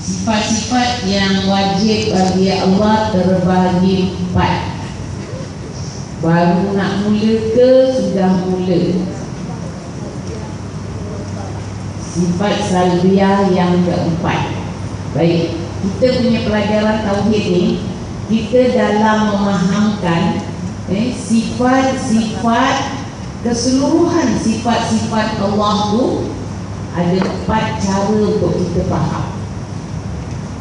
Sifat-sifat yang wajib bagi Allah terbagi 4. Baru nak mula ke sudah mula? Sifat salbiah yang keempat. Baik, kita punya pelajaran tauhid ni, kita dalam memahamkan sifat-sifat, keseluruhan sifat-sifat Allah tu ada 4 cara untuk kita faham.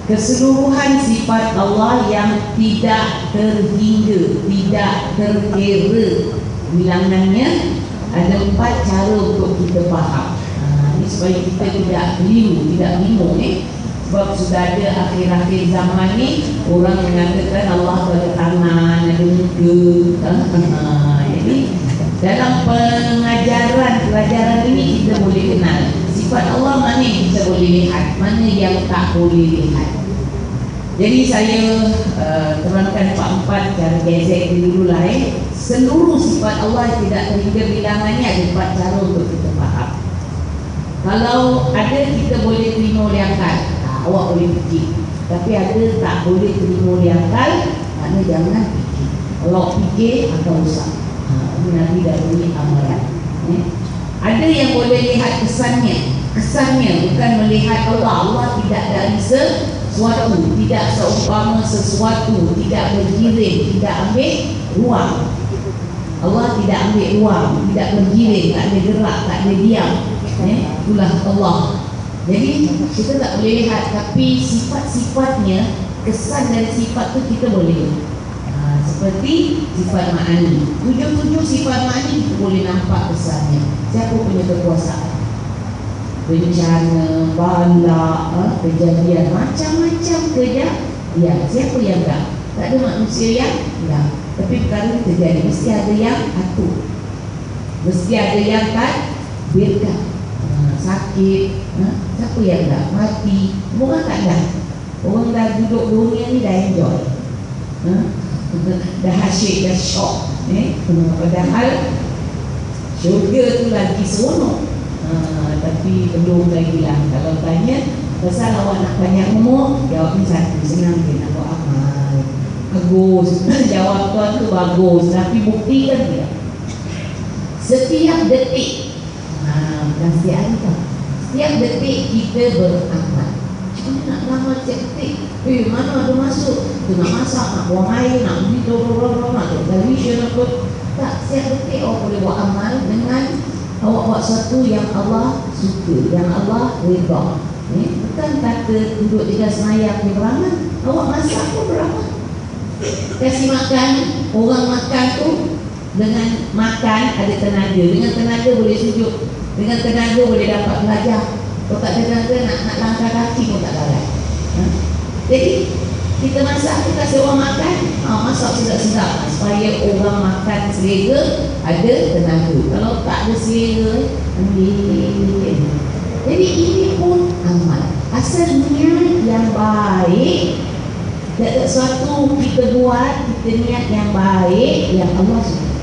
Keseluruhan sifat Allah yang tidak terhingga, tidak terkira bilangannya, ada 4 cara untuk kita faham. Ini supaya kita tidak keliru, tidak bingung sebab sudah ada akhir-akhir zaman ni orang mengatakan Allah ada tangan, ada muka. Jadi dalam pelajaran ini kita boleh kenal sifat Allah mana yang kita boleh lihat, mana yang tak boleh lihat. Jadi saya terangkan 4 cara gezek dulu lah. Seluruh sifat Allah yang tidak terhingga bilangannya ada 4 cara untuk kita faham. Kalau ada kita boleh terima oleh akal, awak boleh fikir. Tapi ada tak boleh terima oleh akal, maknanya jangan fikir. Kalau fikir akan rosak. Nabi dah beri amalan. Ada yang boleh lihat kesannya. Kesannya bukan melihat Allah. Allah tidak dari sesuatu, tidak seumpama sesuatu, tidak bergiring, tidak ambil ruang. Allah tidak ambil ruang, tidak bergiring, tak ada gerak, tak ada diam. Itulah Allah. Jadi kita tak boleh lihat, tapi sifat-sifatnya, kesan dari sifat tu kita boleh. Seperti sifat ma'ani. 7 sifat ma'ani kita boleh nampak kesannya. Siapa punya kekuasaan, bencana, bala, kejadian, macam-macam kejadian. Siapa yang tak? Tak ada manusia yang tak. Tapi perkara terjadi, mesti ada yang atur, mesti ada yang takdirkan. Sakit, siapa yang tak? Mati, orang tak dah. Orang dah duduk dunia ni dah enjoy, dah asyik, dah syok. Padahal syurga tu lagi seronok. Tapi belum lagi lah. Kalau tanya pasal awak nak banyak umur, jawabnya satu, senang je nak buat amal. Bagus, jawab tuan tu bagus, tapi buktikan dia setiap detik. Bukan setiap hari tak, setiap detik kita beramal. Macam mana nak beramal setiap detik? Mana ada masuk, tu nak masak, nak buang air, nak beli nak television apa. Tak, setiap detik awak boleh buat amal dengan awak buat sesuatu yang Allah suka, yang Allah redha. Bukan kata duduk di atas semayang ni beramal, awak masak pun beramal. Kasih makan, orang makan tu dengan makan ada tenaga, dengan tenaga boleh sujud, dengan tenaga boleh dapat belajar. Kalau tak ada tenaga nak langkah kaki pun tak larat. Jadi kita masak, kita kasih orang makan, masak sedap-sedap supaya orang makan selera, ada tenaga. Kalau tak ada selera, ambil. Jadi ini pun amal. Asal niat yang baik, tak ada sesuatu kita buat, kita niat yang baik, yang Allah suka.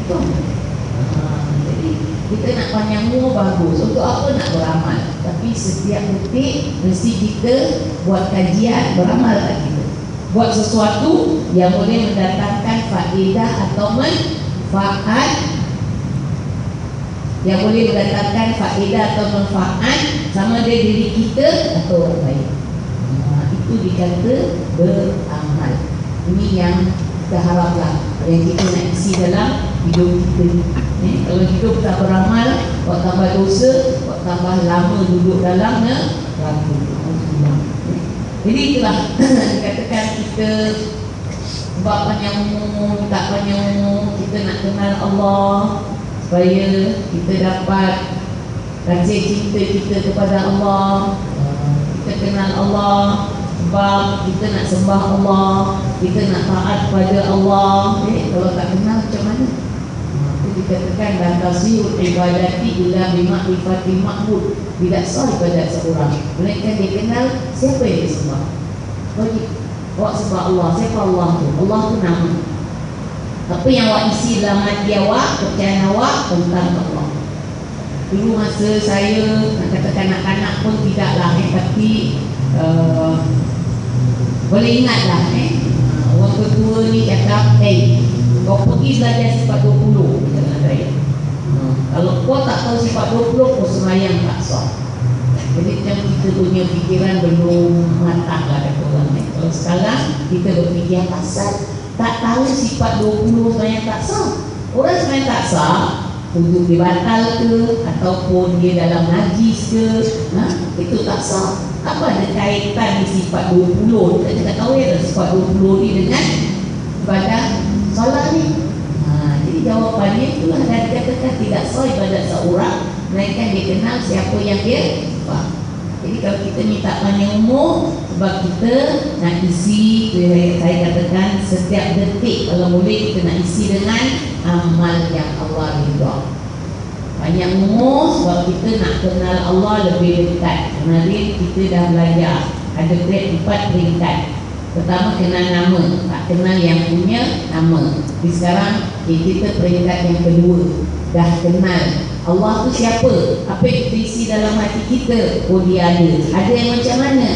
Itu jadi kita nak panjang umur bagus. Untuk apa nak beramal? Tapi setiap detik mesti kita buat kajian, beramal lah kita. Buat sesuatu yang boleh mendatangkan faedah atau manfaat, yang boleh mendatangkan faedah atau manfaat sama ada diri kita atau orang lain. Itu dikata beramal. Ini yang kita harapkan, yang kita nak isi dalam hidup kita ni. Kalau hidup tak beramal, buat tambah dosa, buat tambah lama duduk dalam neraka. Jadi itulah dikatakan kita buat panjang umur, tak panjang umur, kita nak kenal Allah supaya kita dapat kasih cinta kita kepada Allah. Kita kenal Allah sebab kita nak sembah Allah, kita nak taat kepada Allah. Kalau tak kenal macam mana? Itu dikatakan dan tasihul ibadati illa bima'rifati ma'bud. Tidak sah ibadat seorang melainkan dia kenal siapa yang dia sembah. Wajib awak sembah Allah. Siapa Allah tu? Allah tu nama. Apa yang awak isi dalam hati awak, kepercayaan awak tentang Allah. Dulu masa saya nak kata kanak-kanak pun tidaklah, tapi Boleh ingat lah orang ketua ni cakap, kau pergi belajar sifat 20 dengan saya. Kalau kau tak tahu sifat 20, kau semayang tak sah. Jadi macam kita punya fikiran belum matang lah kata orang ni. Kalau sekarang kita berfikir pasal tak tahu sifat 20 semayang tak sah. Orang semayang tak sah, untuk dia batal ke, ataupun dia dalam najis ke, itu tak sah. Apa ada kaitan di sifat 20? Kita tak tahu ya sifat 20 ni dengan ibadah solat ni. Jadi jawapannya itulah, dan dikatakan tidak sah ibadat seorang melainkan dia kenal siapa yang dia faham. Jadi kalau kita minta panjang umur, sebab kita nak isi, saya katakan setiap detik kalau boleh kita nak isi dengan amal yang Allah ridha. Panjang umur sebab kita nak kenal Allah lebih dekat. Kemarin kita dah belajar ada grade 4 peringkat. Pertama kenal nama, tak kenal yang punya nama. Di sekarang kita peringkat yang kedua, dah kenal Allah tu siapa, apa yang kita isi dalam hati kita. Oh dia ada yang macam mana,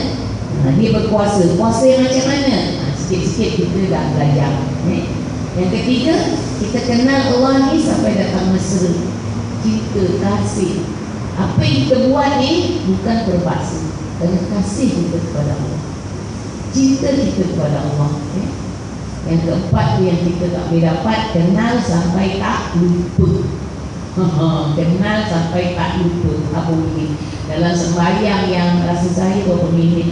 dia berkuasa, kuasa yang macam mana, sikit-sikit kita dah belajar. Yang ketiga, kita kenal Allah ni sampai datang mesra, cinta, kasih. Apa yang kita buat ni bukan terpaksa, kerana kasih kita kepada Allah, cinta kita kepada Allah. Yang keempat tu yang kita tak boleh dapat, kenal sampai tak lupa. Kenal sampai tak lupa. Tak boleh. Dalam sembahyang yang rasa saya berapa minit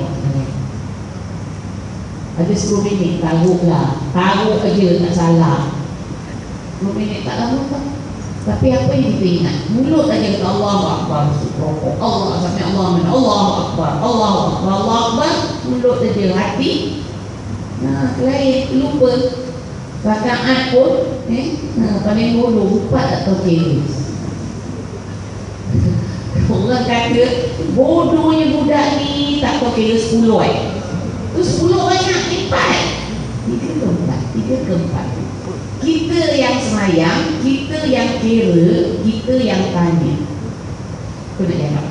ada 10 minit, taruhlah, taruh aja tak salah 10 minit tak lama tak. Tapi apa yang kita ingat? Mulut aja kata Allahu Akbar, rokok Allah sampai Allah mana, Allahu Akbar, Allahu Akbar, Allahu Akbar. Mulut aja, hati lain, lupa. Rakaat pun paling bodoh, 4 atau 3. Orang kata bodohnya budak ni tak tahu kira 10 tu 10 banyak, 4 3 ke 4. Kita yang semayang, kita yang kira, kita yang tanya. Kau nak jawab?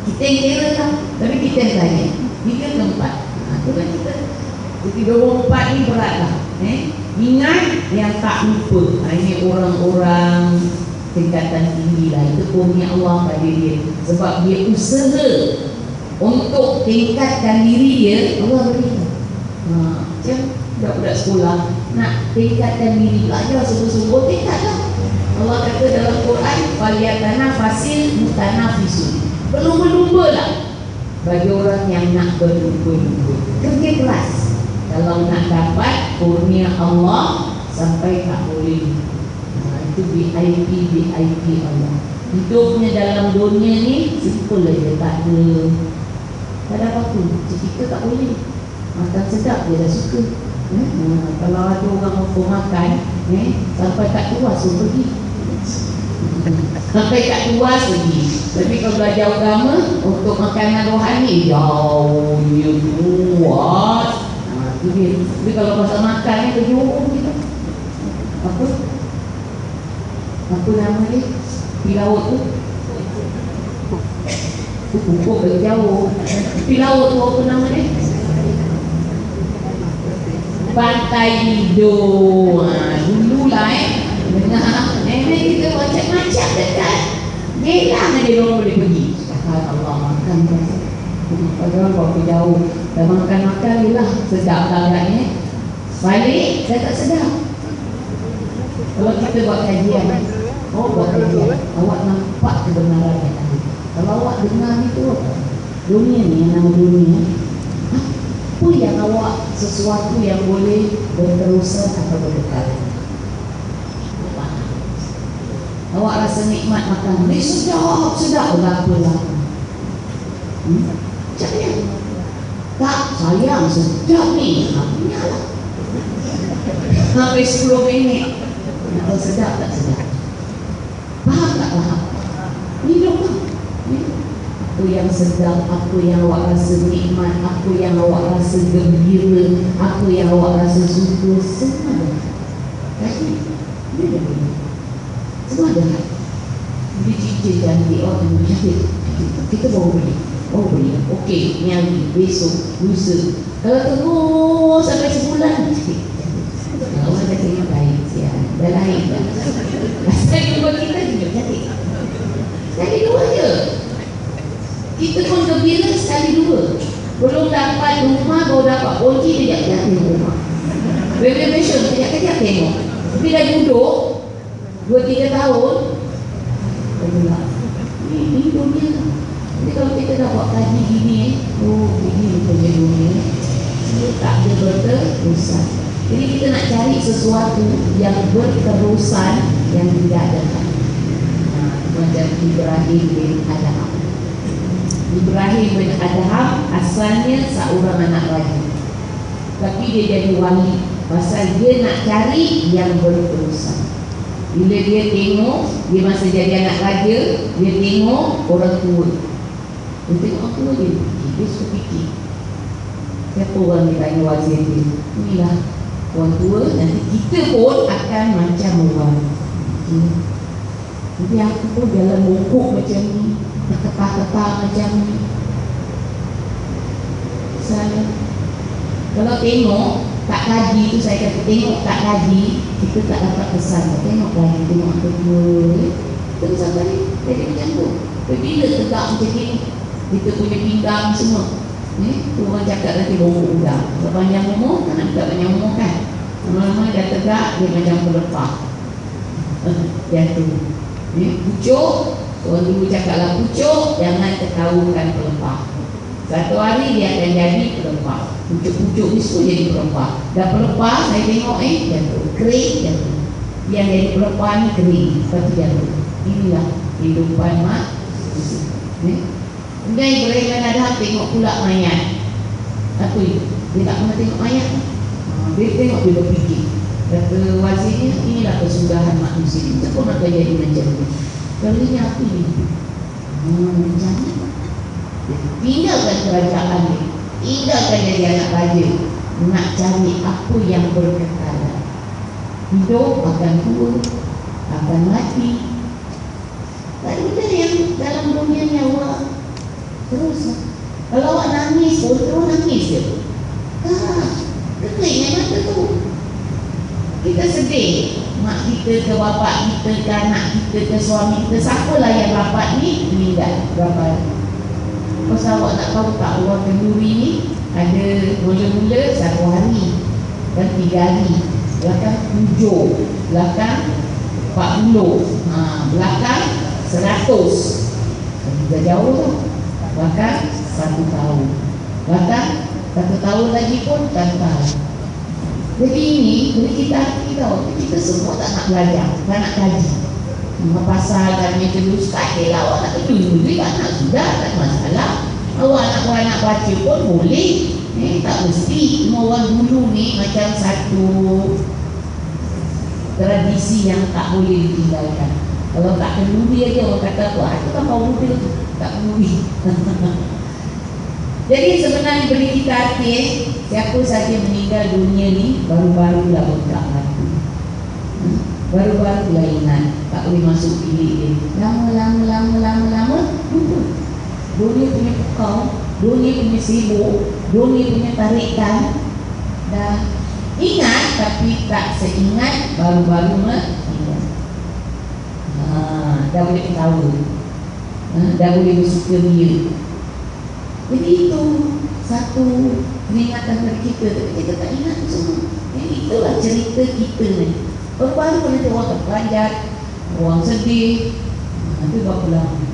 Kita yang kira tak, tapi kita yang tanya 3 ke 4. Itu kan kita 3-4 ni berat lah. Ingat yang tak lupa. Ini orang-orang tingkatan tinggi lah. Itu kurnia Allah pada dia. Sebab dia usaha untuk tingkatkan diri dia, Allah beri. Macam budak-budak sekolah nak tingkatkan diri, belajar sungguh-sungguh, tingkatlah. Allah kata dalam Quran, "Falyatanafasil mutanafisun." Berlumba-lumba lah bagi orang yang nak berlumba-lumba. Kerja keras kalau nak dapat kurnia Allah sampai tak boleh. Itu VIP Allah. Hidupnya dalam dunia ni simple aja, tak ada apa-apa. Kita tak boleh makan sedap dia dah suka. Kalau ada orang mau makan sampai kat tuas pun pergi. Sampai kat tuas pergi. Tapi kalau belajar agama untuk makanan rohani jauh dia tuas. Itu dia. Tapi kalau pasal makan ni pergi orang kita. Apa nama ni? Tepi laut tu. Pupuk dari jauh. Tepi laut tu apa nama ni? Pantai Lido. Dululah dengar nenek kita macam-macam dekat Gelang aja orang boleh pergi. Allah makan padahal berapa jauh. Dah makan-makan je lah, sedap agaknya. Balik saya tak sedap. Kalau kita buat kajian, buat kajian, awak nampak kebenarannya tadi. Kalau awak dengar itu dunia ni, yang nama dunia, apa yang awak, sesuatu yang boleh berterusan atau berdekat. Awak rasa nikmat makan ni, sedap berapa lama? Macam ni? Tak, sayang sedap ni. Punya lah. Sampai 10 minit. Kalau sedap tak sedap? Faham tak faham? Hidup lah. Apa yang sedap, apa yang awak rasa nikmat, apa yang awak rasa gembira, apa yang awak rasa suka, semua ada. Tapi, dia dah boleh. Semua ada. Dia cicit cantik, orang cantik. Kita baru beli. Oh boleh. Okey, ni hari, besok, lusa. Kalau terus sampai sebulan, orang dah tengok lain siap. Dah lain dah. Pasal jumpa kita juga cantik. Sekali dua je. Kita pun gembira sekali dua. Belum dapat rumah, baru dapat kunci, kejap-kejap tengok rumah. Renovation, kejap-kejap tengok. Tapi dah duduk 2-3 tahun, ini dunia. Jadi kalau kita dah buat kaji gini, oh ini punya dunia, tak ada berterusan. Jadi kita nak cari sesuatu yang berterusan, yang tidak ada. Macam Ibrahim bin Adham. Ibrahim bin Adham asalnya seorang anak raja, tapi dia jadi wali pasal dia nak cari yang berterusan. Bila dia tengok, dia masa jadi anak raja, dia tengok orang tua. Dia tengok orang tua dia suka fikir, siapa orang ni tanya wazir dia? Inilah orang tua, nanti kita pun akan macam orang. Nanti aku pun jalan bongkok macam ni, ketah-ketah macam ni. Saya kalau tengok tak kaji tu, saya kata tengok tak kaji, kita tak dapat pesan. Tengok lagi, tengok apa dua, terus sampai jadi macam tu. Bila tegak macam ni, kita punya pinggang semua, tu orang cakap nanti bongkok udang. Kalau panjang umur, tak nak dekat panjang umur kan, lama-lama dah tegak, dia macam pelepah jatuh. Pucuk, orang dulu cakaplah pucuk, jangan terkawukan pelepah. Satu hari dia akan jadi pelepah. Pucuk-pucuk ni semua jadi pelepah. Dah pelepah, saya tengok jatuh, kering jatuh. Yang jadi pelepah ni kering, lepas tu jatuh. Inilah kehidupan Kemudian Ibrahim bin Adham tengok pula mayat. Apa itu? Dia tak pernah tengok mayat. Dia tengok, dia berfikir. Kata wazirnya, inilah kesudahan manusia. Kita pun akan jadi macam ni. Kalau ini apa ni? Macam ni. Tinggalkan kerajaan ni, tinggalkan jadi anak raja, nak cari apa yang berkekalan. Hidup akan tua, akan mati. Tak ada benda yang dalam dunia ni awak terus. Kalau awak nangis pun terus nangis je. Kering mata tu. Kita sedih, mak kita ke bapak kita ke anak kita ke suami kita, siapalah yang rapat ni meninggal berapa hari. Pasal awak nak tahu tak, orang kenduri ni ada mula-mula 1 hari dan 3 hari, belakang 7, belakang 40, belakang 100. Dah jauh tu. Belakang 1 tahun, belakang 1 tahun lagi pun 1 tahun. Jadi ini boleh kita arti tahu, kita semua tak nak belajar, tak nak kaji. Pasal dan yang terus kata lah, awak nak kedua anak sudah, tak masalah. Awak nak baca pun boleh. Tak mesti. Semua orang dulu ni macam satu tradisi yang tak boleh ditinggalkan. Kalau tak kenduri aja orang kata apa, itu kan kau muda tu, tak kenduri. Jadi sebenarnya beri kita arti, siapa saja meninggal dunia ni baru-baru lah bergerak hati. Baru-baru lah ingat, tak boleh masuk bilik dia. Lama lupa. Dunia punya pukau, dunia punya sibuk, dunia punya tarikan. Dah ingat tapi tak seingat baru-baru meninggal. Dah boleh ketawa, dah boleh bersuka ria. Jadi itu satu peringatan bagi kita, tapi kita tak ingat semua. Itulah cerita kita ni. Baru-baru nanti orang terperanjat, orang sedih, nanti berapa lama.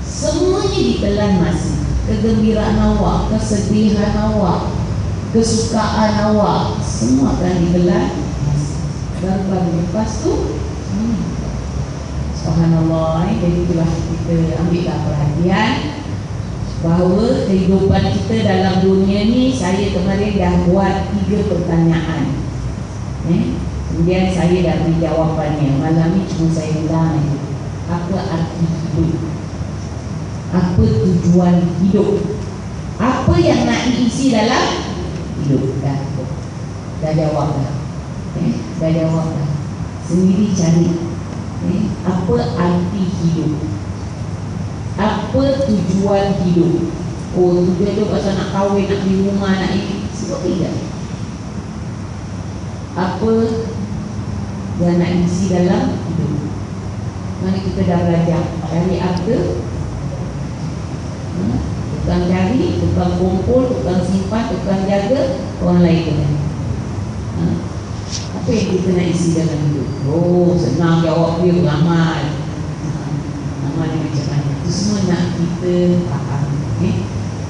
Semuanya ditelan masih. Kegembiraan awak, kesedihan awak, kesukaan awak, semua akan ditelan masih. Baru-baru lepas tu, subhanallah. Jadi itulah kita ambillah perhatian bahawa kehidupan kita dalam dunia ni, saya kemarin dah buat 3 pertanyaan. Kemudian saya dah beri jawapannya. Malam ni cuma saya ulang aja. Apa arti hidup? Apa tujuan hidup? Apa yang nak diisi dalam hidup? Dah jawab dah. Dah jawab dah. Sendiri cari. Apa arti hidup? Apa tujuan hidup? Oh, tujuan hidup pasal nak kahwin, nak beli rumah, nak ini. Sebab tidak. Apa yang nak isi dalam hidup? Mana kita dah belajar cari harta, tukang cari, tukang kumpul, tukang simpan, tukang jaga, orang lain kena. Apa yang kita nak isi dalam hidup? Oh, senang jawab dia, beramal. Amal ni macam mana? Itu semua nak kita faham.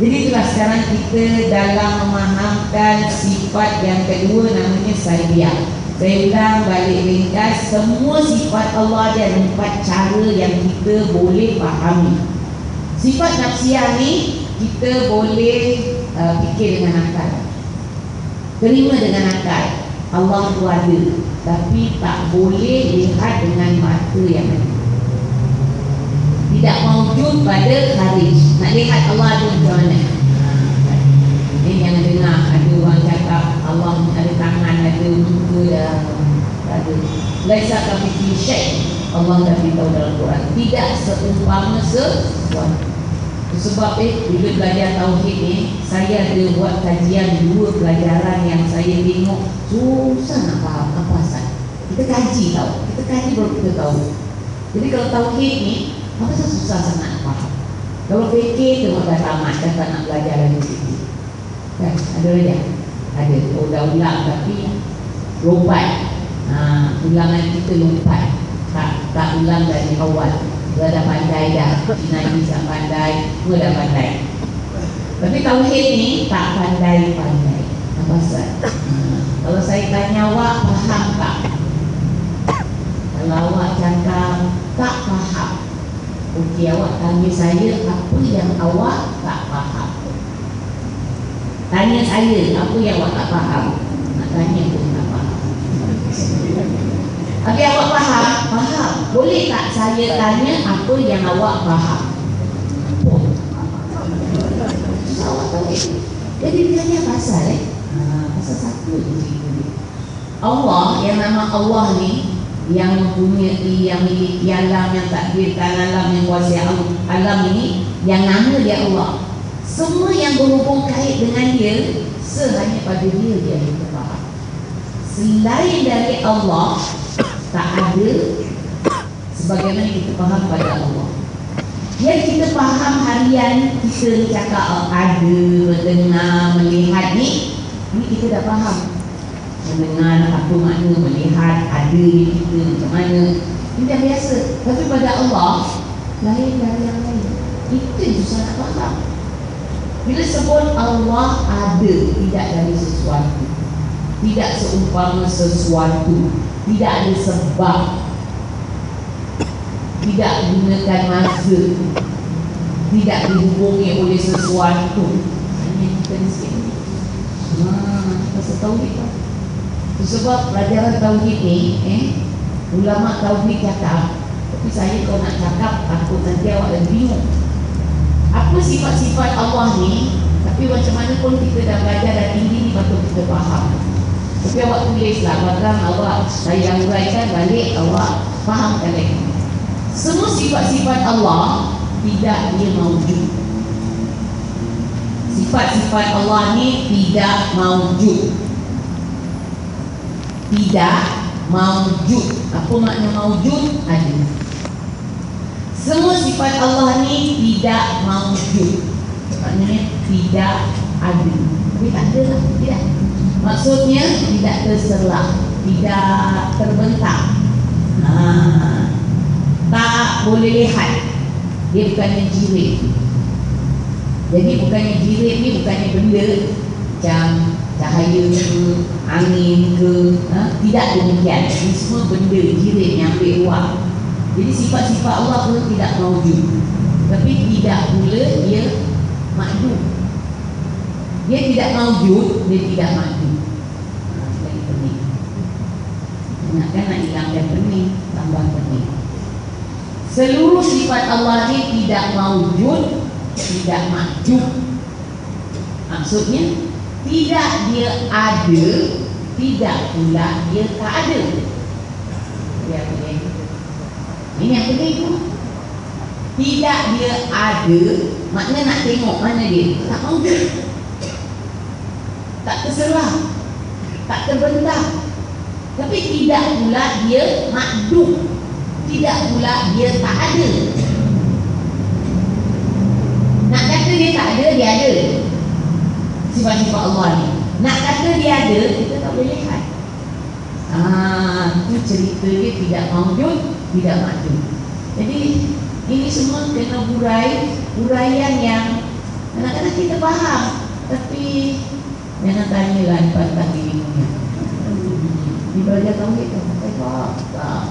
Jadi itulah sekarang kita dalam memahamkan sifat yang kedua, namanya saibiyah. Saya ulang balik ringkas, semua sifat Allah ada 4 cara yang kita boleh fahami. Sifat nafsiyah ni kita boleh fikir dengan akal, terima dengan akal. Allah tu ada, tapi tak boleh lihat dengan mata yang ada. Tidak maujud pada kharij. Nak lihat Allah tu macam mana? Ini jangan dengar ada orang cakap Allah ada tangan, ada muka, tak ada. Laisa kamitslihi syai'. Allah dah beritahu dalam Quran, tidak seumpama sesuatu. Sebab bila belajar tauhid ni, saya ada buat kajian 2 pelajaran yang saya tengok susah nak faham apa asal. Kita kaji tahu, kita kaji baru kita tahu. Jadi kalau tauhid ni apa susah sangat nak faham. Kalau fikir tengok dah tamat, dah tak nak belajar lagi fikir. Kan? Ada lagi? Ada. Oh, dah ulang tapi lompat. Ulangan kita lompat. Tak ulang dari awal. Dia dah pandai dah. Cina ini dah pandai, dia dah pandai. Tapi tauhid ni tak pandai-pandai. Apa pasal? Kalau saya tanya awak, faham tak? Kalau awak cakap tak faham, okey, awak tanya saya apa yang awak tak faham. Tanya saya apa yang awak tak faham. Nak tanya pun tak faham. Tapi awak faham? Faham. Boleh tak saya tanya apa yang awak faham? Oh, awak tahu. Jadi dia tanya pasal pasal satu je. Allah, yang nama Allah ni, yang mempunyai, yang milik alam, yang takdirkan alam, yang kuasa alam ini, yang nama dia Allah. Semua yang berhubung kait dengan dia, hanya pada dia yang kita faham. Selain dari Allah, tak ada sebagaimana kita faham pada Allah. Yang kita faham harian, kita cakap ada, mendengar, melihat ni kita dah faham. Mendengar apa makna, melihat ada di kita macam mana, ini dah biasa. Tapi pada Allah lain dari yang lain. Itu yang susah nak faham. Bila sebut Allah ada, tidak dari sesuatu, tidak seumpama sesuatu, tidak ada sebab, tidak gunakan masa, tidak dihubungi oleh sesuatu. Hanya kita di sini. Pasal tauhid tu. Sebab pelajaran tauhid ni, ulama tauhid cakap, tapi saya kalau nak cakap takut nanti awak dah bingung. Apa sifat-sifat Allah ni? Tapi macam mana pun kita dah belajar dah tinggi ni, patut kita faham. Tapi awak tulislah, bahkan awak saya uraikan balik, awak fahamkan lagi. Semua sifat-sifat Allah tidak dia maujud. Sifat-sifat Allah ni tidak maujud. Tidak maujud. Apa makna maujud? Ada. Semua sifat Allah ni tidak maujud. Maknanya tidak ada. Tapi tak ada lah. Tidak. Maksudnya tidak terselah, tidak terbentang, tak boleh lihat. Dia bukannya jirit. Jadi bukannya jirit ni bukannya benda macam cahaya ke, angin ke, tidak demikian. Ini semua benda jirit yang ambil ruang. Jadi sifat-sifat Allah pun tidak maujud. Tapi tidak pula dia mahdud. Dia tidak maujud, dia tidak mahdud. Lagi pening. Ingatkan nak hilangkan pening, tambah pening. Seluruh sifat Allah ni tidak maujud, tidak mahdud. Maksudnya tidak dia ada, tidak pula dia tak ada. Dia boleh. Ini yang penting tu. Tidak dia ada, maknanya nak tengok mana dia. Tak maujud, tak terserah, tak terbentang. Tapi tidak pula dia makdum, tidak pula dia tak ada. Nak kata dia tak ada, dia ada. Sifat-sifat Allah ni. Nak kata dia ada, kita tak boleh lihat. Itu cerita dia tidak maujud, tidak makdum. Jadi ini semua kena uraian yang kadang-kadang kita faham, tapi jangan tanyalah tentang diri punya. Di belajar tauhid tu, saya faham tak?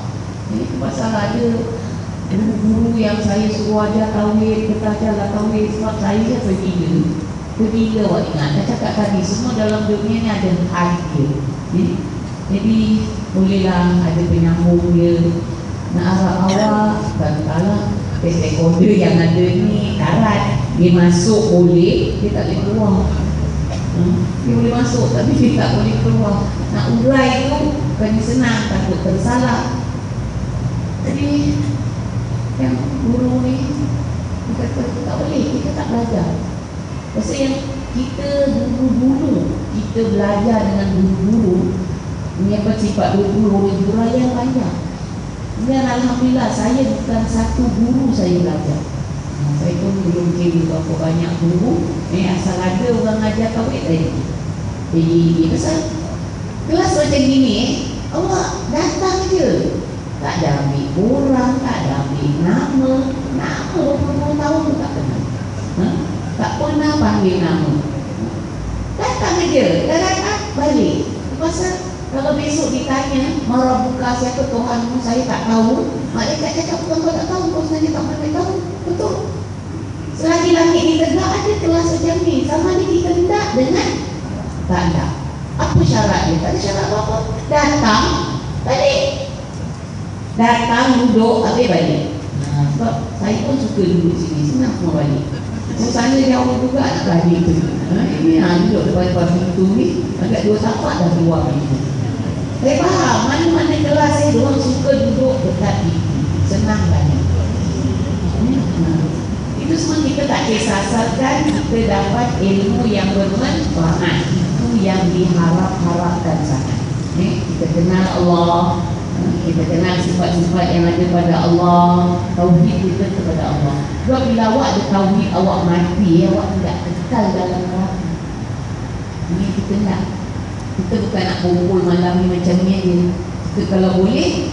Ini pasal ada guru-guru yang saya suruh ajar tauhid, kita ajarlah tauhid sebab saya pergila awak ingat. Saya cakap tadi, semua dalam dunia ni ada hadir. Jadi bolehlah ada penyambung dia nak arah awak, dan kalau stakeholder yang ada ni karat, dia masuk boleh, dia tak boleh keluar. Dia boleh masuk tapi dia tak boleh keluar. Nak urai tu bukan senang, takut tersalah. Jadi yang guru ni kita kata tak boleh, kita tak belajar. Pasal yang kita dulu kita belajar dengan guru-guru ni apa sifat guru uraian banyak. Dan alhamdulillah saya bukan satu guru saya belajar. Saya pun belum kira berapa banyak guru. Asal ada orang ajar tauhid tadi. Jadi pasal kelas macam gini, awak datang je. Tak ada ambil orang, tak ada ambil nama 20 tahun pun tak kenal. Tak pernah panggil nama. Datang je, dah datang balik. Pasal kalau besok ditanya, marah buka siapa Tuhanmu, saya tak tahu. Malaikat cakap, bukan kau tak tahu, kau sebenarnya tak pernah tahu. Betul. Selagi langit ni tegak, ada kelas macam ni. Sama ni kita hendak dengan tak ada. Apa syarat dia? Tak ada syarat apa-apa. Datang, balik. Datang, duduk, habis balik. Sebab saya pun suka duduk sini, senang mau balik. Sana jauh juga nak balik tu. Ini duduk depan pintu ni, agak 2 tapak dah keluar pintu. Saya faham, mana-mana kelas saya orang suka duduk dekat pintu. Senang banyak. Itu semua kita tak kisah-kisahkan, kita dapat ilmu yang bermanfaat. Itu yang diharap-harapkan sangat. Kita kenal Allah, kita kenal sifat-sifat yang ada pada Allah, tauhid kita kepada Allah. Sebab bila awak ada tauhid, awak mati, awak tidak kekal dalam neraka. Ini kita nak. Kita bukan nak kumpul malam ni macam ni je. Kita kalau boleh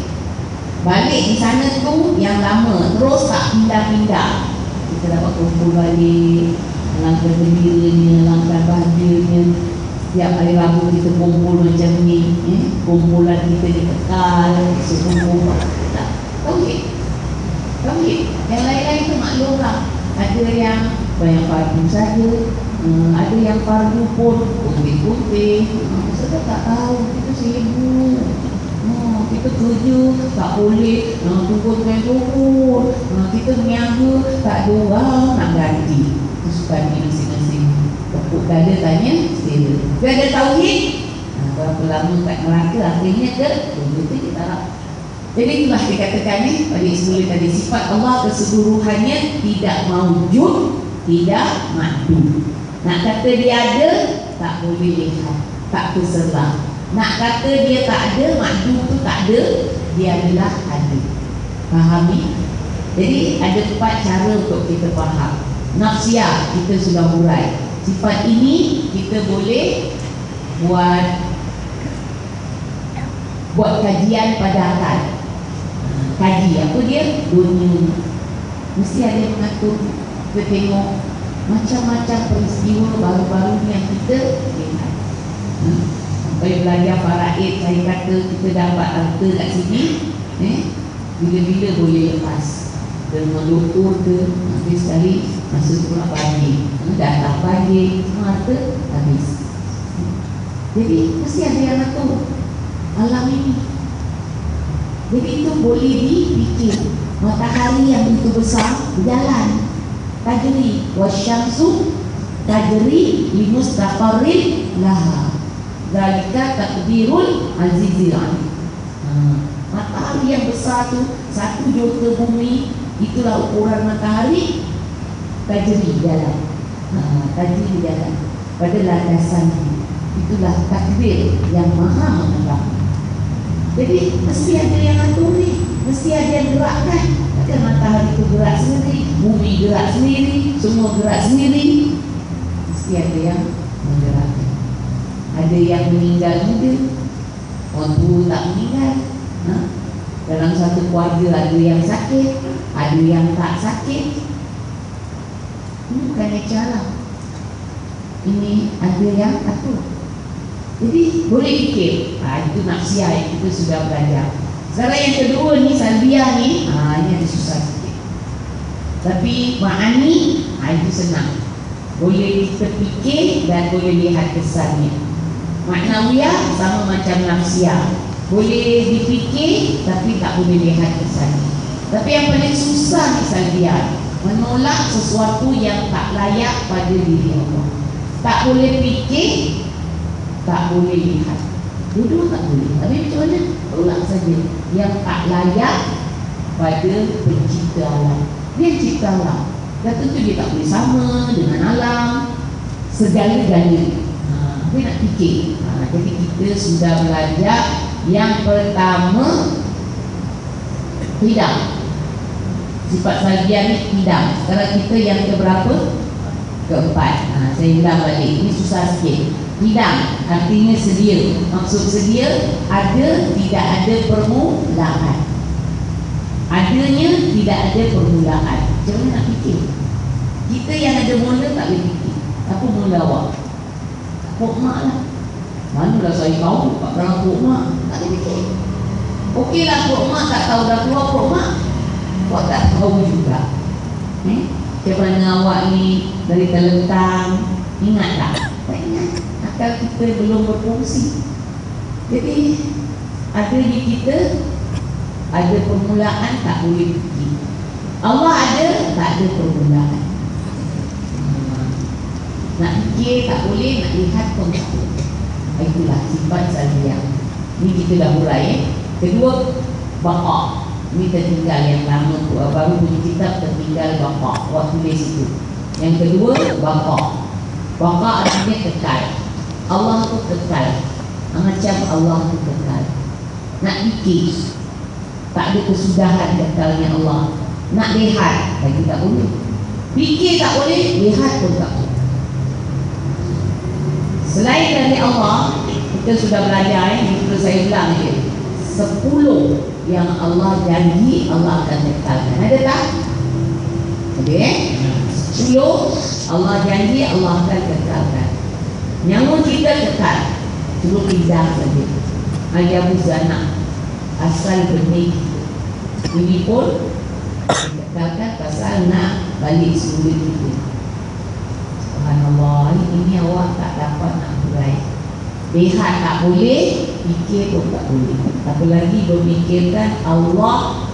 balik di sana tu yang lama, terus tak pindah-pindah. Kita dapat kumpul balik, langkah gembiranya, langkah bahagianya. Tiap hari Rabu kita kumpul macam ni, kumpulan kita dikekal, sekumpul. Tak, tauhid. Yang lain-lain tu maklum lah. Ada yang banyak fardu saja, ada yang fardu pun putih-putih. Kita tak tahu, kita sibuk. Kita kerja tak boleh tukur. Kita meniaga tak ada orang nak ganti. Kesukaan ni masing-masing. Tepuk dada tanya, stay. Dia ada tauhid, berapa lama kat neraka, akhirnya ke itu kita harap. Jadi itulah dikatakan ni pada semula tadi, sifat Allah keseluruhannya tidak maujud, tidak makdum. Nak kata dia ada, tak boleh lihat, tak terserah. Nak kata dia tak ada, makdum tu tak ada, dia adalah ada. Fahami? Jadi ada 4 cara untuk kita faham. Nafsiyah kita sudah urai. Sifat ini kita boleh buat kajian pada akal. Kaji apa dia? Dunia. Mesti ada yang mengatur. Kita tengok macam-macam peristiwa baru-baru yang kita lihat. Sampai belajar faraid, saya kata kita dapat harta kat sini, bila-bila boleh lepas. Dengan doktor ke, habis sekali masa pula pagi, datang pagi, semua harta habis. Jadi mesti ada yang atur alam ini. Jadi itu boleh dipikir. Matahari yang begitu besar berjalan, tajri wasyamsu tajri limustaqarrin laha. Zalika takdirul azizil alim. Matahari yang besar tu 1 juta bumi Itulah ukuran matahari tajri jalan. Tajri jalan pada landasannya. Itulah takdir yang maha mengetahui. Jadi mesti ada yang aturi, mesti ada yang gerakkan. Takkan matahari itu gerak sendiri, bumi gerak sendiri, semua gerak sendiri. Mesti ada yang menggerakkan. Ada yang meninggal muda, orang tua tak meninggal. Dalam satu keluarga ada yang sakit, ada yang tak sakit. Ini bukannya cara. Ini ada yang atur. Jadi boleh fikir, itu nafsiyah yang kita sudah belajar. Sekarang yang kedua ni, salbiah ni, ini ada susah sikit. Tapi ma'ani, itu senang. Boleh kita fikir dan boleh lihat kesannya. Maknawiyah sama macam nafsiyah, boleh dipikir tapi tak boleh lihat kesannya. Tapi yang paling susah ni salbiah, menolak sesuatu yang tak layak pada diri Allah. Tak boleh fikir, tak boleh lihat. Dua-dua tak boleh. Tapi macam mana? Tolak saja yang tak layak pada pencipta alam. Dia cipta alam, dan tentu dia tak boleh sama dengan alam segala-galanya. Dia nak fikir. Jadi kita sudah belajar yang pertama, hidam. Sifat salbiah ni hidam. Sekarang kita yang keberapa? Keempat. Saya ulang balik. Ini susah sikit. Hidam artinya sedia. Maksud sedia, ada, tidak ada permulaan. Adanya, tidak ada permulaan. Macam mana nak fikir? Kita yang ada mula tak boleh fikir. Apa mula awak? Pok mak lah. Manalah saya tahu tak pernah pok mak. Tak boleh fikir. Okeylah pok mak tak tahu dah keluar pok mak. Awak tak tahu juga. Macam mana awak ni dari terlentang? Ingat tak? Tak ingat. Akal kita belum berfungsi. Jadi ada di kita, ada permulaan, tak boleh fikir. Allah ada, tak ada permulaan. Nak fikir tak boleh, nak lihat pun tak boleh. Itulah sifat salbiah. Ini kita dah hurai. Kedua, baqa. Ini tertinggal yang lama, baru punya kitab tertinggal baqa. Awak tulis itu. Yang kedua, baqa. Baqa artinya kekal. Allah tu kekal. Macam Allah tu kekal. Nak fikir, tak ada kesudahan kekalnya Allah. Nak lihat, lagi tak boleh. Fikir tak boleh, lihat pun tak boleh. Selain dari Allah, kita sudah belajar, ini perlu saya ulang je. 10 yang Allah janji Allah akan kekalkan. Ada tak? Ada 10 Allah janji Allah akan kekalkan. Nyamun kita kekal, suruh lidah saja. Ayah buzana asal benih ini pun kekalkan pasal nak balik semula kita. Subhanallah, ini awak tak dapat nak berai. Lihat tak boleh, fikir pun tak boleh. Apalagi berfikirkan Allah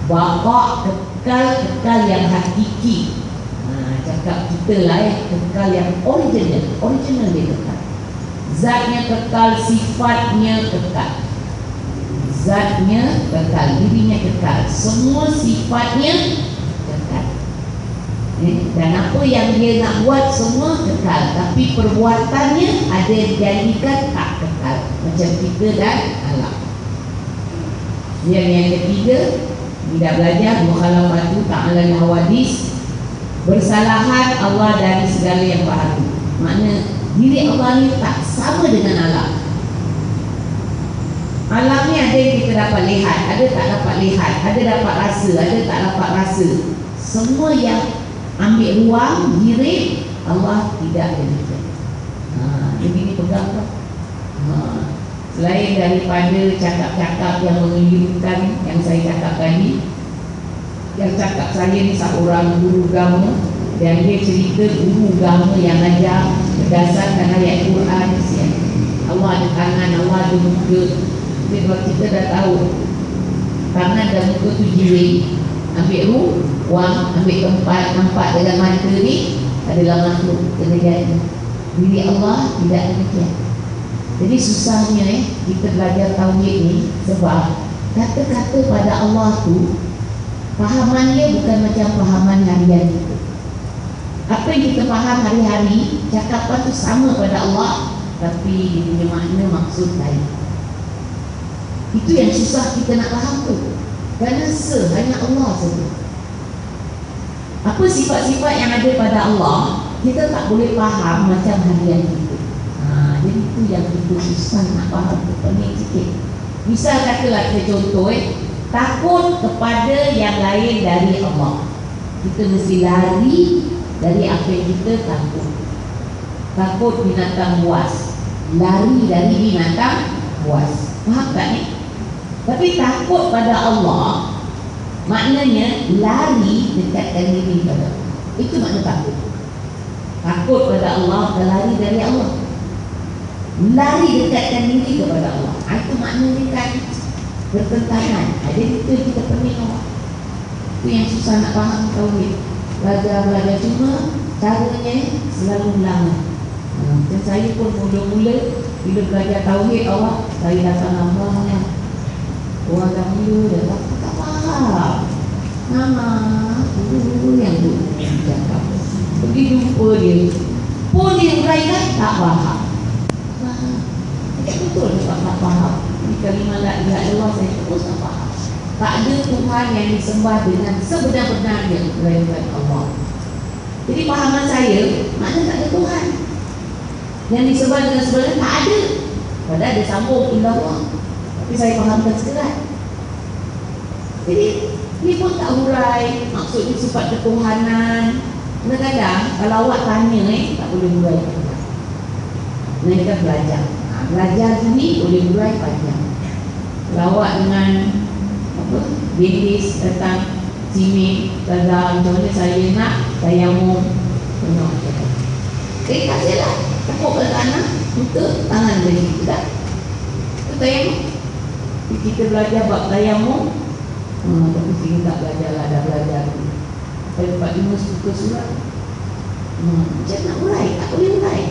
baqa kekal yang hakiki. Cakap kita lah kekal yang original. Original dia kekal. Zatnya kekal, sifatnya kekal. Zatnya kekal, dirinya kekal. Semua sifatnya kekal. Dan apa yang dia nak buat semua kekal. Tapi perbuatannya ada yang dijadikan tak kekal. Macam kita dan alam. Yang ketiga, kita belajar mukhalafatu ta'ala al-hawadis. Bersalahan Allah dari segala yang baru. Makna diri Allah ni tak sama dengan alam. Alam ni ada yang kita dapat lihat, ada tak dapat lihat, ada dapat rasa, ada tak dapat rasa. Semua yang ambil ruang, giring, Allah tidak demikian. Jadi ni pegang tak? Selain daripada cakap-cakap yang mengelirukan yang saya cakap tadi, yang cakap saya ni seorang guru agama, dan dia cerita guru agama yang ajar berdasarkan ayat Quran. Allah ada tangan, Allah ada muka. Jadi kalau kita dah tahu tangan dan muka tu jiwa, ambil ruang, ambil tempat, nampak dalam mata ni adalah makhluk kena jadi. Diri Allah tidak demikian. Jadi susahnya kita belajar tauhid ni sebab kata-kata pada Allah tu Pahaman dia bukan macam pahaman harian kita. Apa yang kita faham hari-hari, cakapan tu sama pada Allah, tapi dia punya makna maksud lain. Itu yang susah kita nak faham tu. Kerana hanya Allah saja. Apa sifat-sifat yang ada pada Allah, kita tak boleh faham macam harian kita. Jadi itu yang kita susah nak faham, pening sikit. Misal katalah kita contoh, takut kepada yang lain dari Allah. Kita mesti lari dari apa yang kita takut. Takut binatang buas, lari dari binatang buas. Faham tak ni? Tapi takut pada Allah maknanya lari dekatkan diri pada Allah. Itu makna takut. Takut pada Allah dan lari dari Allah. Lari dekatkan diri kepada Allah. Itu maknanya kan bertentangan. Jadi itu kita pening Allah. Itu yang susah nak faham tauhid. Belajar cuma caranya selalu ulang. Dan saya pun mula-mula bila belajar tauhid Allah, saya datang lama orang dahulu dah tak faham. Nama guru yang dulu cakap. Pergi jumpa dia, pun dia uraikan tak faham. Betul tak faham. Di kalimah la ilaha illallah saya terus tak faham. Tak ada Tuhan yang disembah dengan sebenar-benarnya melainkan Allah. Jadi pahaman saya, maknanya tak ada Tuhan yang disembah dengan sebenarnya, tak ada. Padahal ada sambung illallah, tapi saya fahamkan sekerat. Jadi dia pun tak hurai maksudnya sifat ketuhanan. Kadang-kadang kalau awak tanya tak boleh hurai. Mereka belajar. Belajar sini boleh hurai panjang. Kalau awak dengan bindis datang sini, macam mana saya nak tayamum penuh. Kasihlah tepuk ke tanah, tutup tangan dari kita. Itu tayamum. Kita belajar bab tayamum, tapi kita tak belajar lah, dah belajar. Saya 45 suka surat. Macam nak urai, tak boleh urai.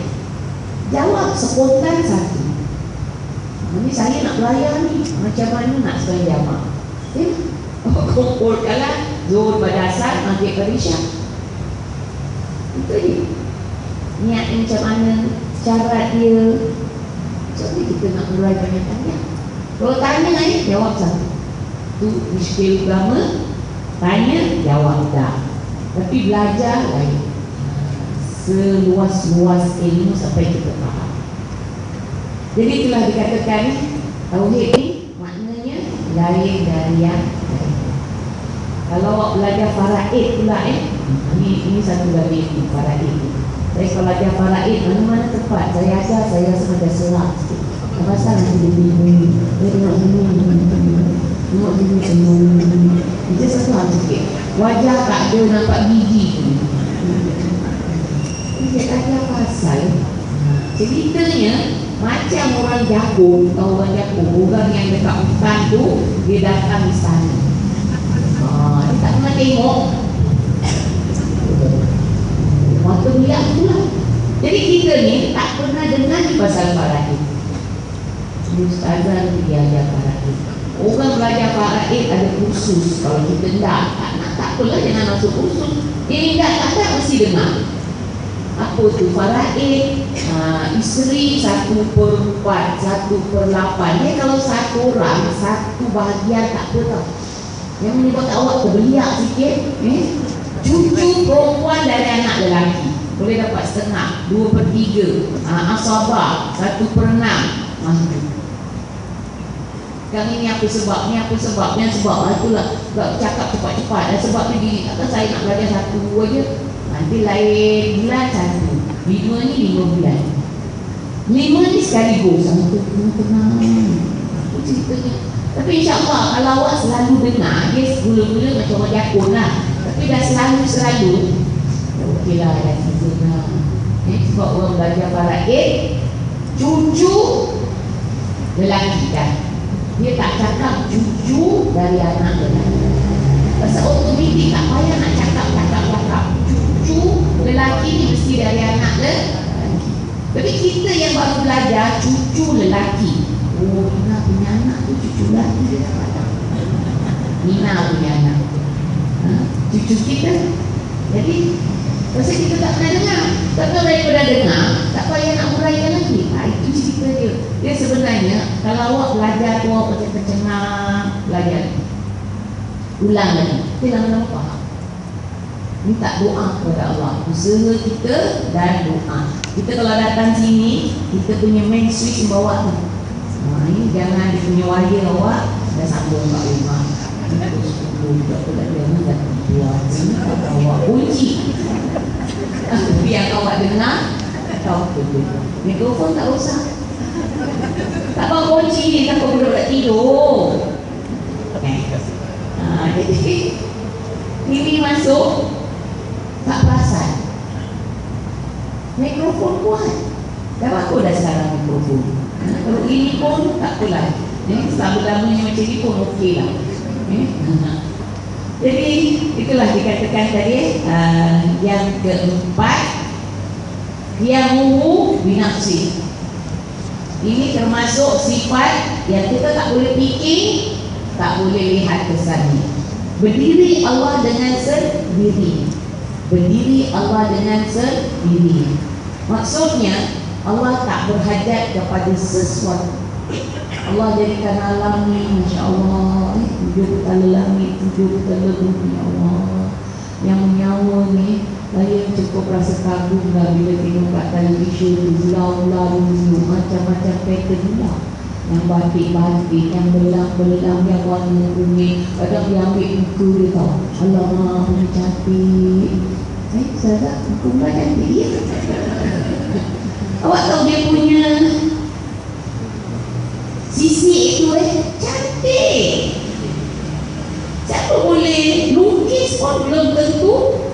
Jawab spontan satu. Ini saya nak belayar ni, macam mana nak sebaik jamaah? Kumpulkanlah Zuhur pada asar, maghrib pada isyak. Itu dia. Niat macam mana, syarat dia. Jadi kita nak mulai banyak-banyak. Kalau tanya jawab satu. Itu muskil agama. Tanya, jawab tak. Tapi belajar lain. Seluas-luas ilmu sampai kita faham. Jadi telah dikatakan tauhid ni maknanya lain dari yang lain. Kalau awak belajar faraid pula ini satu lagi faraid. Saya kalau belajar faraid mana-mana tempat saya ajar, saya rasa macam serak sikit. Pasal nanti dia bingung. Dia tengok sini, tengok sini semua. Dia serak sikit. Wajah tak ada nampak gigi. Dia ajar pasal ceritanya macam orang jagung. Tahu orang jagung, orang yang dekat hutan tu dia datang di sana. Dia tak pernah tengok. Mata lihat tu lah. Jadi kita ni tak pernah dengar di pasal faraid. Ustazah dia ajar faraid. Orang belajar faraid ada kursus. Kalau kita tak apalah, jangan masuk kursus. Ini tak mesti dengar. Apa tu faraid? Isteri 1/4, 1/8. Dia kalau satu orang, satu bahagian tak apa tau. Yang menyebabkan awak terbeliak sikit. Cucu perempuan dari anak lelaki boleh dapat setengah, 2/3. Asabah 1/6. Sekarang ini apa sebab? Ni apa sebab? Yang sebab itulah cakap cepat-cepat. Dan sebab tu gini, takkan saya nak belajar satu aja. Nanti lain bulan satu, 5 ni 5 bulan. 5 ni sekaligus. Tenang. Itu ceritanya. Tapi insyaAllah kalau awak selalu dengar, dia gula-gula macam orang jakun lah. Tapi dah selalu okey lah, dah season lah. Sebab orang belajar faraid, cucu lelaki kan. Dia tak cakap cucu dari anak lelaki. Pasal otomatik tak payah nak cakap. Cucu lelaki ni mesti dari anak lelaki. Tapi kita yang baru belajar cucu lelaki. Nina punya anak tu cucu lelaki dia dapat. Nina punya anak. cucu kita. Jadi pasal kita tak pernah dengar. Tapi daripada dengar, tak payah nak huraikan lagi. Itu cerita dia. Dia sebenarnya kalau awak belajar tu, awak tercengang belajar, ulang lagi, kita lama-lama faham. Minta doa kepada Allah, usaha kita dan doa. Kita kalau datang sini, kita punya main switch bawa tu. Ini jangan dia punya wire awak dah sambung kat rumah. Jangan datang buat awak kunci. Tapi yang awak dengar, tahu betul. Mikrofon tak usah. Tak apa kunci ni, takut budak tak tidur. Jadi ini masuk tak perasan. Mikrofon kuat. Dah bagus dah sekarang mikrofon. Kalau ini pun tak apalah. Selama-lamanya macam ni pun okey lah. Jadi itulah dikatakan tadi yang keempat, yamuhu binafsi. Ini termasuk sifat yang kita tak boleh fikir, tak boleh lihat kesannya. Berdiri Allah dengan sendiri. Berdiri Allah dengan sendiri. Maksudnya Allah tak berhajat kepada sesuatu. Allah jadikan alam ni, Masya Allah, 7 kepala langit, 7 kepala bumi, ya Allah. Yang menyawa ni, saya cukup rasa kagum lah bila tengok kat televisyen, ulang-ulang, macam-macam pattern lah. Yang batik-batik, yang belang-belang, yang warna kuning. Kadang dia ambil muka dia tau. Alamak, dia cantik. Saya tak, muka pula cantik dia. Awak tahu dia punya sisi itu cantik. Siapa boleh lukis pun belum tentu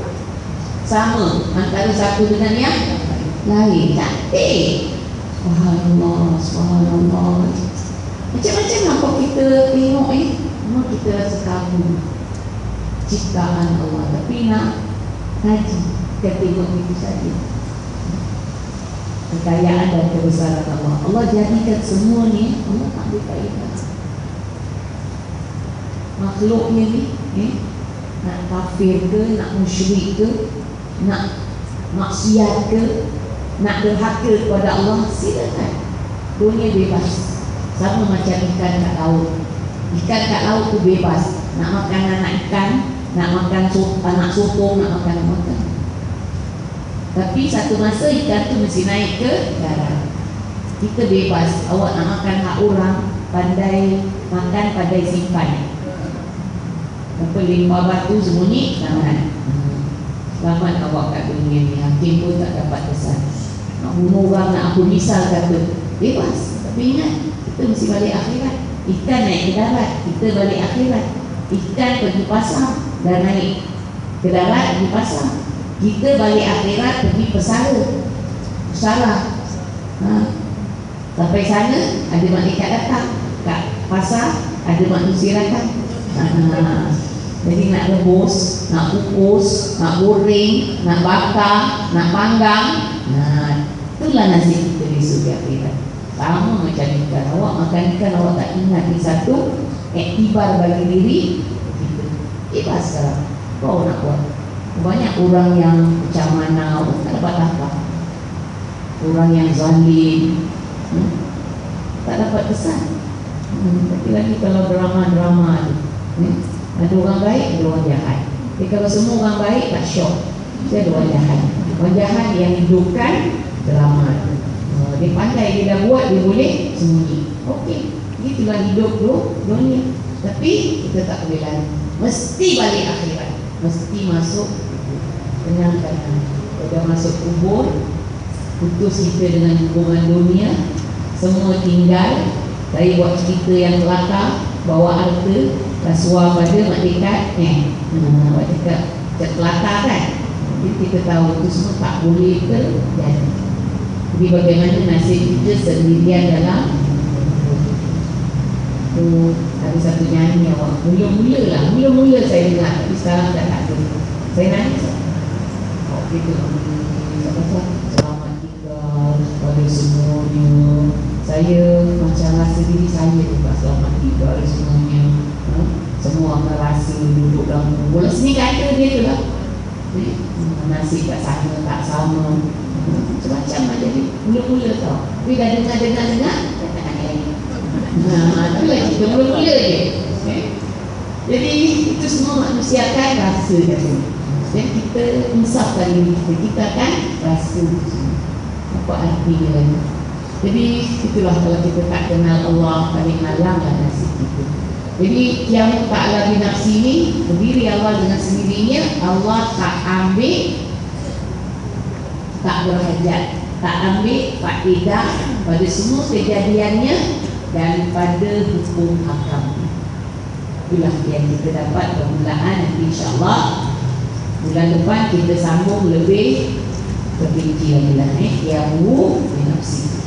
sama antara satu dengan yang lain. Cantik. Subhanallah, subhanallah. Macam-macam apa kita tengok memang kita rasa kagum ciptaan Allah. Tapi nak haji, kita tengok itu saja. Kekayaan dan kebesaran Allah. Allah jadikan semua ni, Allah tak ambil faedah. Makhluknya ni, nak kafir ke, nak musyrik ke, nak maksiat ke, nak derhaka kepada Allah, silakan. Dunia bebas. Sama macam ikan kat laut. Ikan kat laut tu bebas. Nak makan anak ikan, nak makan anak sotong, nak makan. Tapi satu masa ikan tu mesti naik ke darat. Kita bebas. Awak nak makan hak orang, pandai makan, pandai simpan. Apa limbah batu sembunyi, jangan. Selamat awak kat dunia ni. Hakim pun tak dapat kesan. Nak bunuh orang, nak aku misal kata, bebas. Tapi ingat, kita mesti balik akhirat. Ikan naik ke darat, kita balik akhirat. Ikan pergi pasar, dah naik ke darat, pergi pasar. Kita balik akhirat pergi pesara. Sampai sana ada malaikat datang. Kat pasar ada manusia datang. Jadi nak rebus, nak kukus, nak goreng, nak bakar, nak panggang. Itulah nasib kita besok di akhirat. Sama macam ikan. Awak makan ikan, awak tak ingat ni satu iktibar bagi diri kita. Bebas sekarang. Kau nak buat. Banyak orang yang macam mana tak dapat apa. Orang yang zalim, tak dapat kesan. Tapi lagi kalau drama-drama ada orang baik, ada orang jahat. Jadi kalau semua orang baik tak syok. Dia ada orang jahat. Orang jahat yang hidupkan drama. Dia pandai, dia dah buat, dia boleh sembunyi. Okey, itulah hidup tu dunia. Tapi kita tak boleh lari. Mesti balik akhirat. Mesti masuk kenyangkan. Dah masuk kubur, putus kita dengan hubungan dunia, semua tinggal. Saya buat cerita yang kelakar, bawa harta, rasuah pada mak dekat, mak dekat kelakar kan. Jadi kita tahu itu semua tak boleh terjadi. Jadi bagaimana nasib kita sendirian dalam tu. Ada satu nyanyi awak, mula-mula saya dengar, tapi sekarang dah tak ada. Saya nangis. Gitu. Selamat tinggal pada semuanya. Saya macam rasa diri saya juga selamat tinggal semuanya. semua merasa duduk dalam kumpulan. Sini kata dia tu lah, nasi tak sama, tak sama, macam-macam lah. Jadi mula-mula tau, tapi dah dengar tak nak lagi. Tapi lah kita mula-mula je. Jadi itu semua manusia akan rasa tadi. Dan kita insafkan diri kita akan rasa apa artinya lagi. Jadi itulah kalau kita tak kenal Allah, paling malanglah nasib kita. Jadi yang ta'ala binafsi ini berdiri awal dengan sendirinya. Allah tak ambil, tak berhajat, tak ambil faedah pada semua kejadiannya dan pada hukum hakam. Itulah yang kita dapat permulaan. Nanti insyaAllah bulan depan kita sambung lebih terpinci lagi lah. Yang binafsi.